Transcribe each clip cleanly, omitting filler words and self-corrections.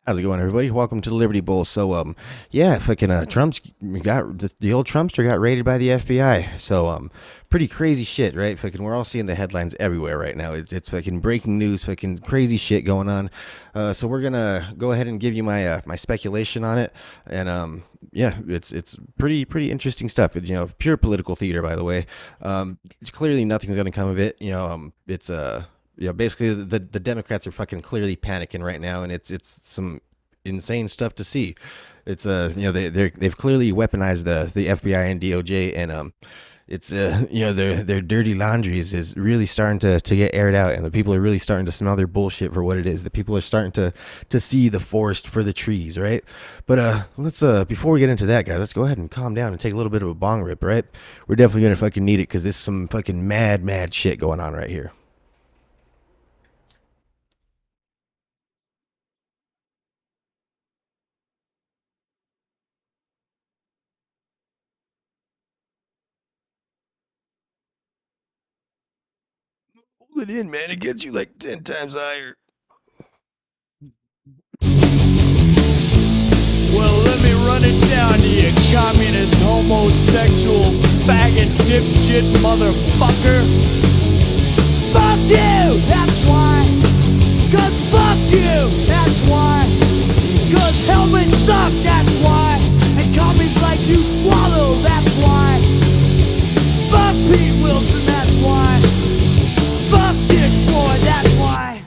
How's it going, everybody? Welcome to the Liberty Bowl. Yeah, fucking Trump's got the old Trumpster got raided by the FBI. Pretty crazy shit, right? Fucking, we're all seeing the headlines everywhere right now. It's fucking breaking news, fucking crazy shit going on. So we're gonna go ahead and give you my speculation on it, and yeah, it's pretty interesting stuff. It's pure political theater, by the way. It's clearly nothing's gonna come of it. Basically the Democrats are fucking clearly panicking right now, and it's some insane stuff to see. It's they've clearly weaponized the FBI and DOJ, and it's their dirty laundries is really starting to get aired out, and the people are really starting to smell their bullshit for what it is. The people are starting to see the forest for the trees, right? But let's before we get into that, guys, let's go ahead and calm down and take a little bit of a bong rip, right? We're definitely gonna fucking need it because there's some fucking mad shit going on right here. Hold it in, man. It gets you like 10 times higher. Well, let me run it down to you, communist, homosexual, faggot, dipshit, motherfucker. Fuck you, that's why. Cause fuck you, that's why. Cause helmets suck, that's why. And commies like you swallow, that's why. Fuck Pete Wilson, that's why. Fuck Dick Floyd, that's why.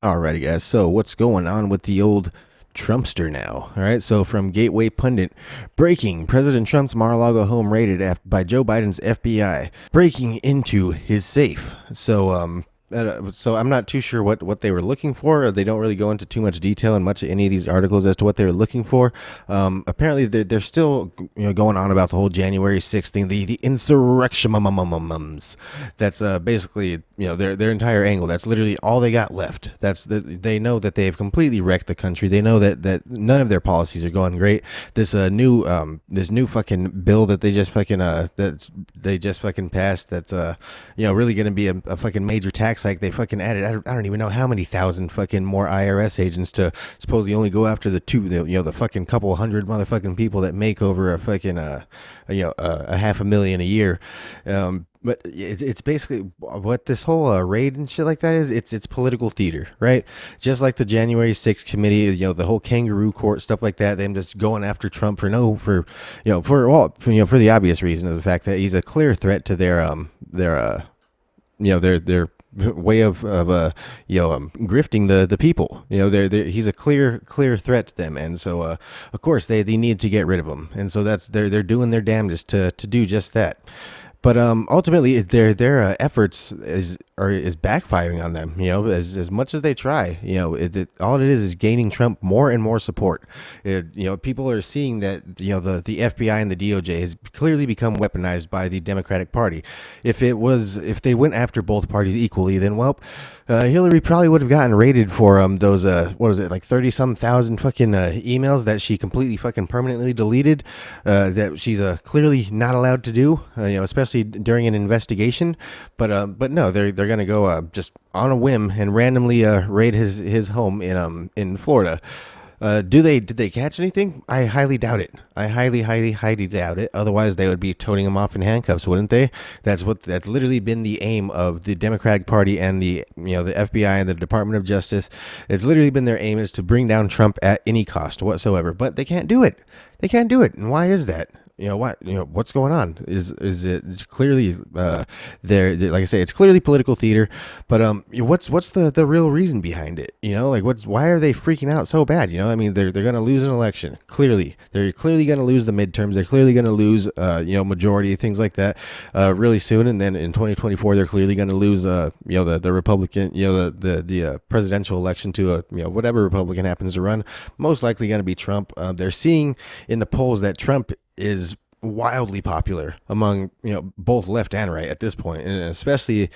Alrighty, guys. So, what's going on with the old Trumpster now? All right. So, from Gateway Pundit, breaking: President Trump's Mar-a-Lago home raided by Joe Biden's FBI, breaking into his safe. So I'm not too sure what they were looking for. Or they don't really go into too much detail in much of any of these articles as to what they were looking for. Apparently, they're still going on about the whole January 6th thing, the insurrection. That's basically their entire angle. That's literally all they got left. They know that they've completely wrecked the country. They know that none of their policies are going great. This new fucking bill that they just fucking passed. That's really going to be a fucking major tax hike. They fucking added, I don't even know how many thousand fucking more IRS agents to supposedly only go after the fucking couple hundred motherfucking people that make over a fucking a half a million a year. But it's basically what this whole raid and shit like that is. It's political theater, right? Just like the January 6th committee, the whole kangaroo court stuff like that. Them just going after Trump for the obvious reason of the fact that he's a clear threat to their way of grifting the people. He's a clear threat to them, and so of course they need to get rid of him, and so they're doing their damnedest to do just that. But ultimately, their efforts is backfiring on them. As much as they try, all it is gaining Trump more and more support. People are seeing that the FBI and the DOJ has clearly become weaponized by the Democratic Party. If they went after both parties equally, then Hillary probably would have gotten raided for those what was it, like 30 some thousand fucking emails that she completely fucking permanently deleted, that she's clearly not allowed to do, especially during an investigation. But no, they're gonna go just on a whim and randomly raid his home in Florida. Did they catch anything? I highly doubt it. I highly doubt it. Otherwise, they would be toting him off in handcuffs, wouldn't they? That's literally been the aim of the Democratic Party and the FBI and the Department of Justice. It's literally been their aim is to bring down Trump at any cost whatsoever. But they can't do it. They can't do it. And why is that? What's going on? Is it clearly like I say, it's clearly political theater, but what's the real reason behind it? Why are they freaking out so bad? I mean, they're going to lose an election. Clearly they're clearly going to lose the midterms. They're clearly going to lose majority, things like that, really soon. And then in 2024 they're clearly going to lose the Republican, the presidential election to whatever Republican happens to run. Most likely going to be Trump. They're seeing in the polls that Trump is wildly popular among both left and right at this point, and especially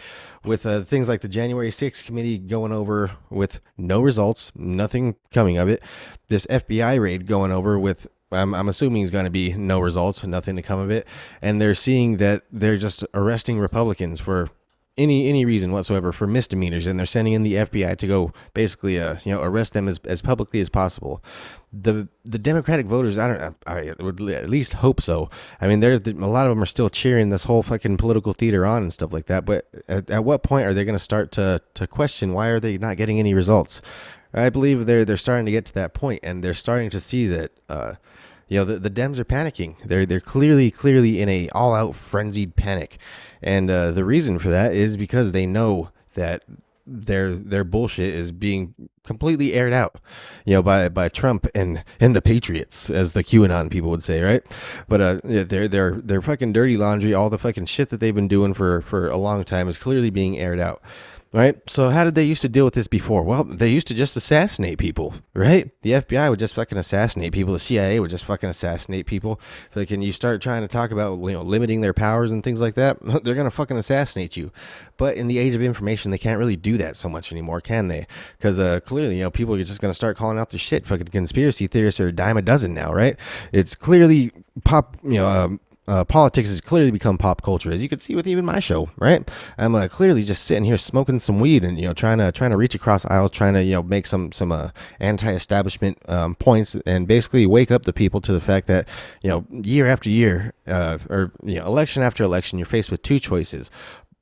with things like the January 6th committee going over with no results, nothing coming of it. This FBI raid going over with I'm assuming is going to be no results, nothing to come of it, and they're seeing that they're just arresting Republicans for any reason whatsoever for misdemeanors, and they're sending in the FBI to go basically arrest them as publicly as possible. The Democratic voters, I would at least hope so. I mean, a lot of them are still cheering this whole fucking political theater on and stuff like that. But at what point are they going to start to question why are they not getting any results? I believe they're starting to get to that point, and they're starting to see that the Dems are panicking. They're clearly in a all out frenzied panic, and the reason for that is because they know that their bullshit is being completely aired out, by Trump and the Patriots, as the QAnon people would say, right? But their fucking dirty laundry, all the fucking shit that they've been doing for a long time, is clearly being aired out. Right. So how did they used to deal with this before? Well, they used to just assassinate people, right? The FBI would just fucking assassinate people. The CIA would just fucking assassinate people. Like, and you start trying to talk about, limiting their powers and things like that, they're going to fucking assassinate you. But in the age of information, they can't really do that so much anymore, can they? Because clearly, people are just going to start calling out their shit. Fucking conspiracy theorists are a dime a dozen now, right? It's clearly politics has clearly become pop culture, as you can see with even my show, right? I'm clearly just sitting here smoking some weed and trying to reach across aisles, trying to make some anti-establishment points, and basically wake up the people to the fact that year after year, or election after election, you're faced with two choices.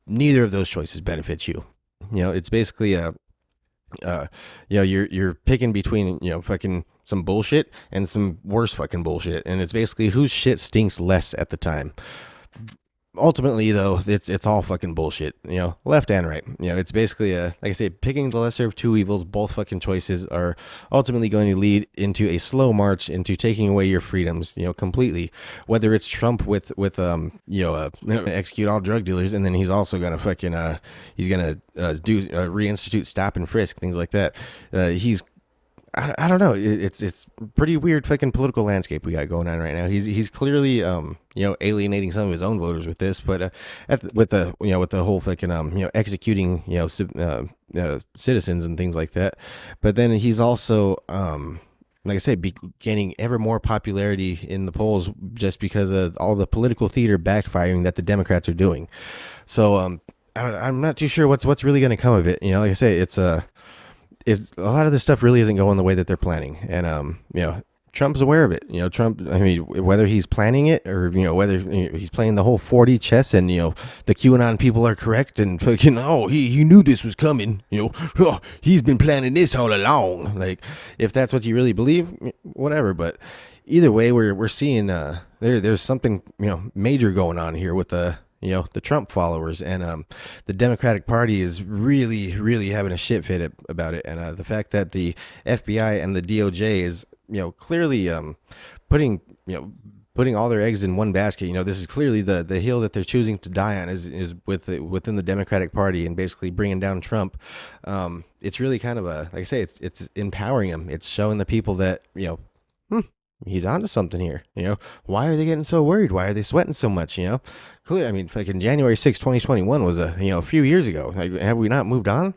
Neither of those choices benefits you. It's basically you're picking between fucking some bullshit and some worse fucking bullshit, and it's basically whose shit stinks less at the time. Ultimately, though, it's all fucking bullshit, left and right. It's basically like I say, picking the lesser of two evils. Both fucking choices are ultimately going to lead into a slow march into taking away your freedoms, completely. Whether it's Trump with execute all drug dealers, and then he's also gonna fucking he's gonna do reinstitute stop and frisk, things like that. I don't know. It's pretty weird fucking political landscape we got going on right now. He's clearly alienating some of his own voters with this, but with the whole fucking executing citizens and things like that. But then he's also like I say, gaining ever more popularity in the polls just because of all the political theater backfiring that the Democrats are doing. So I'm not too sure what's really going to come of it. Like I say, it's a lot of this stuff really isn't going the way that they're planning, and Trump's aware of it. Trump, I mean, whether he's planning it or whether he's playing the whole 4D chess, and the QAnon people are correct, and fucking he knew this was coming. He's been planning this all along. Like, if that's what you really believe, whatever. But either way, we're seeing there's something major going on here with the Trump followers, and the Democratic Party is really, really having a shit fit about it. And the fact that the FBI and the DOJ is, clearly putting all their eggs in one basket. This is clearly the hill that they're choosing to die on is within the Democratic Party, and basically bringing down Trump. It's really kind of like I say, it's empowering him. It's showing the people that, he's onto something here. Why are they getting so worried? Why are they sweating so much? Clearly, I mean, fucking January 6, 2021 was a few years ago. Like, have we not moved on?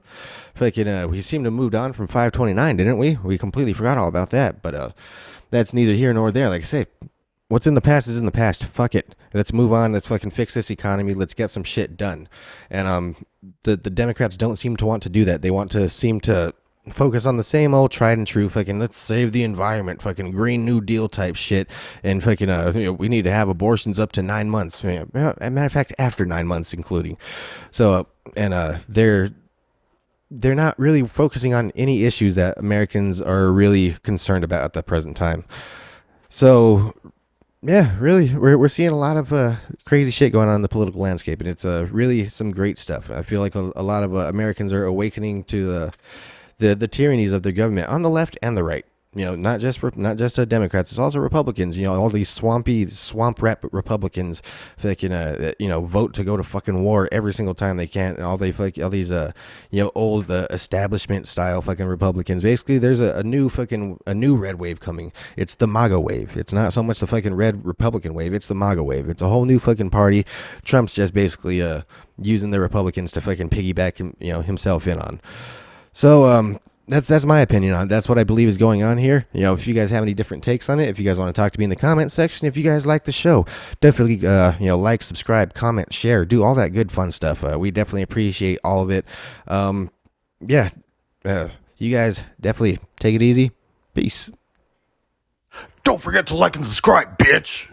Fucking, we seemed to have moved on from 5/29, didn't we? We completely forgot all about that. But that's neither here nor there. Like I say, what's in the past is in the past. Fuck it. Let's move on. Let's fucking fix this economy. Let's get some shit done. And the Democrats don't seem to want to do that. They seem to focus on the same old tried and true fucking let's save the environment, fucking Green New Deal type shit, and fucking we need to have abortions up to 9 months. As a matter of fact, after 9 months including. So they're not really focusing on any issues that Americans are really concerned about at the present time. So yeah, really, we're seeing a lot of crazy shit going on in the political landscape, and it's really some great stuff. I feel like a lot of Americans are awakening to the tyrannies of their government on the left and the right. Not just Democrats, it's also Republicans. All these swamp rat Republicans that can vote to go to fucking war every single time they can. All these old establishment style fucking Republicans. Basically, there's a new red wave coming. It's the MAGA wave. It's not so much the fucking red Republican wave. It's the MAGA wave. It's a whole new fucking party. Trump's just basically using the Republicans to fucking piggyback himself in on. So That's my opinion on it. That's what I believe is going on here. You know, if you guys have any different takes on it, if you guys want to talk to me in the comment section, if you guys like the show, definitely like, subscribe, comment, share, do all that good fun stuff. We definitely appreciate all of it. Yeah, you guys definitely take it easy. Peace. Don't forget to like and subscribe, bitch.